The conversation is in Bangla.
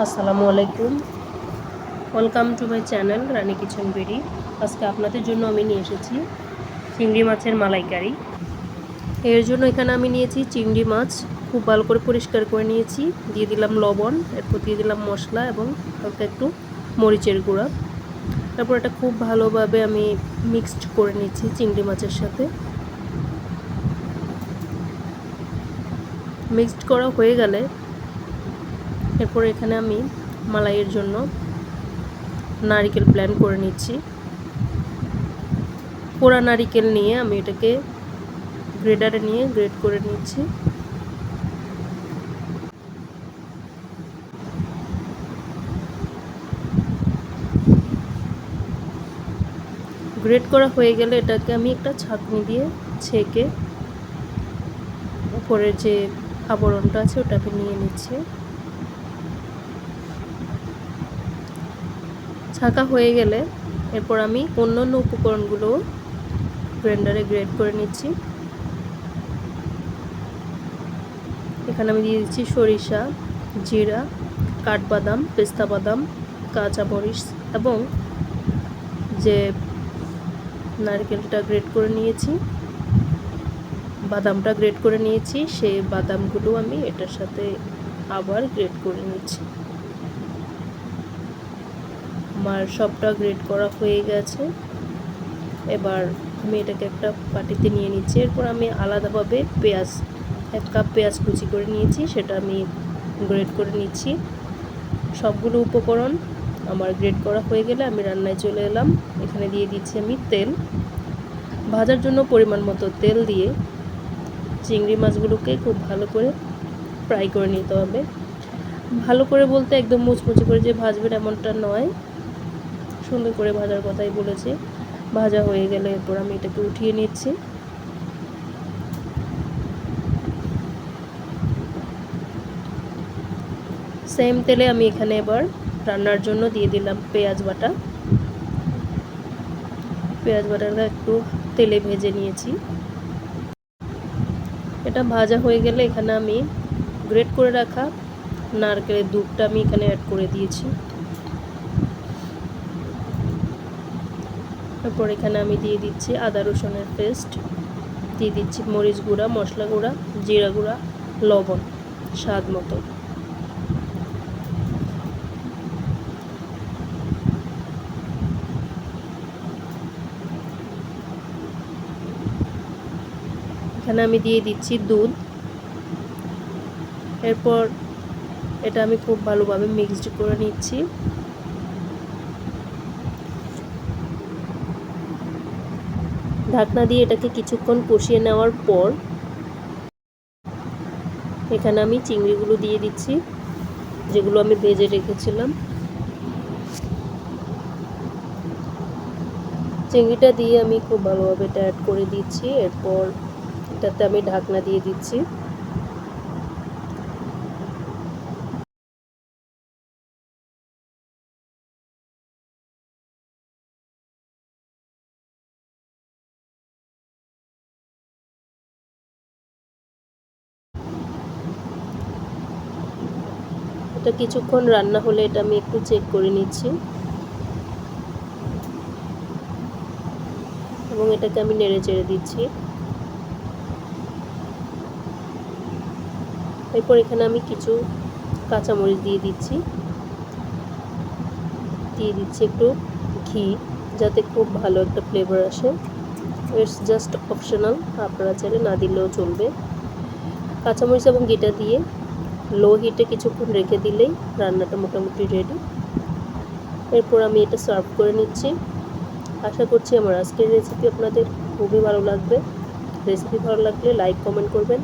আসসালামু আলাইকুম, welcome to my channel Rani kitchen berry. আজকে আপনাদের জন্য আমি নিয়ে এসেছি চিংড়ি মাছের মালাইকারি। এর জন্য এখানে আমি নিয়েছি চিংড়ি মাছ, খুব ভালো করে পরিষ্কার করে নিয়েছি। দিয়ে দিলাম লবণ, এরপর দিয়ে দিলাম মশলা এবং হালকা একটু মরিচের গুঁড়া। তারপর এটা খুব ভালোভাবে আমি মিক্সড করে নিচ্ছি চিংড়ি মাছের সাথে। মিক্সড করা হয়ে গেলে এরপর এখানে আমি মালাইয়ের জন্য নারকেল ব্লেন্ড করে নিচ্ছি। পোড়া নারকেল নিয়ে আমি এটাকে গ্রেডারে নিয়ে গ্রেড করে নিচ্ছি। গ্রেড করা হয়ে গেলে এটাকে আমি একটা ছাঁকনি দিয়ে ছেঁকে উপরের যে আবরণটা আছে ওটাকে নিয়ে নিচ্ছি। ছাঁকা হয়ে গেলে এরপর আমি অন্যান্য উপকরণগুলো গ্রাইন্ডারে গ্রেড করে নিচ্ছি। এখানে আমি দিয়ে দিচ্ছি সরিষা, জিরা, কাঠবাদাম, পেস্তা বাদাম, কাঁচামরিচ এবং যে নারকেলটা গ্রেড করে নিয়েছি, বাদামটা গ্রেড করে নিয়েছি, সেই বাদামগুলো আমি এটার সাথে আবার গ্রেড করে নিচ্ছি। আমার সবটা গ্রেড করা হয়ে গেছে। এবার আমি এটাকে একটা বাটিতে নিয়ে নিচ্ছি। এরপর আমি আলাদাভাবে পেঁয়াজ, 1 কাপ পেঁয়াজ কুচি করে নিয়েছি, সেটা আমি গ্রেড করে নিচ্ছি। সবগুলো উপকরণ আমার গ্রেড করা হয়ে গেলে আমি রান্নায় চলে এলাম। এখানে দিয়ে দিচ্ছি আমি তেল। ভাজার জন্য পরিমাণ মতো তেল দিয়ে চিংড়ি মাছগুলোকে খুব ভালো করে ফ্রাই করে নিতে হবে। ভালো করে বলতে একদম মুচমুচে করে যে ভাজবেন এমনটা নয়, সুন্দর করে ভাজার কথাই বলেছি। ভাজা হয়ে গেলে এরপর আমি এটাকে উঠিয়ে নিচ্ছি। সেম তেলে আমি এখানে এবার রান্নার জন্য দিয়ে দিলাম পেঁয়াজ বাটা। পেঁয়াজ বাটাটা একটু তেলে ভেজে নিয়েছি। এটা ভাজা হয়ে গেলে এখানে আমি গ্রেট করে রাখা নারকেলের দুধটা আমি এখানে অ্যাড করে দিয়েছি। তারপর এখানে আমি দিয়ে দিচ্ছি আদা রসুনের পেস্ট, দিয়ে দিচ্ছি মরিচ গুঁড়া, মশলা গুঁড়া, জিরা গুঁড়া, লবণ স্বাদ মতো। এখানে আমি দিয়ে দিচ্ছি দুধ। এরপর এটা আমি খুব ভালোভাবে মিক্সড করে নিচ্ছি। ঢাকনা দিয়ে এটাকে কিছুক্ষণ কষিয়ে নেওয়ার পর এখানে আমি চিংড়িগুলো দিয়ে দিচ্ছি, যেগুলো আমি ভেজে রেখেছিলাম। চিংড়িটা দিয়ে আমি খুব ভালোভাবে এটা অ্যাড করে দিচ্ছি। এরপর এটাতে আমি ঢাকনা দিয়ে দিচ্ছি। এটা কিছুক্ষণ রান্না হলে এটা আমি একটু চেক করে নিচ্ছি এবং এটাকে আমি নেড়ে চেড়ে দিচ্ছি। এরপর এখানে আমি কিছু কাঁচামরিচ দিয়ে দিচ্ছি একটু ঘি, যাতে খুব ভালো একটা ফ্লেভার আসে। ইটস জাস্ট অপশনাল, আপনারা চাইলে না দিলেও চলবে। কাঁচামরিচ এবং ঘিটা দিয়ে লো হিটে কিছুক্ষণ রেখে দিলেই রান্নাটা মোটামুটি রেডি। এরপর আমি এটা সার্ভ করে নিচ্ছি। আশা করছি আমার আজকের রেসিপি আপনাদের খুবই ভালো লাগবে। রেসিপি ভালো লাগলে লাইক কমেন্ট করবেন।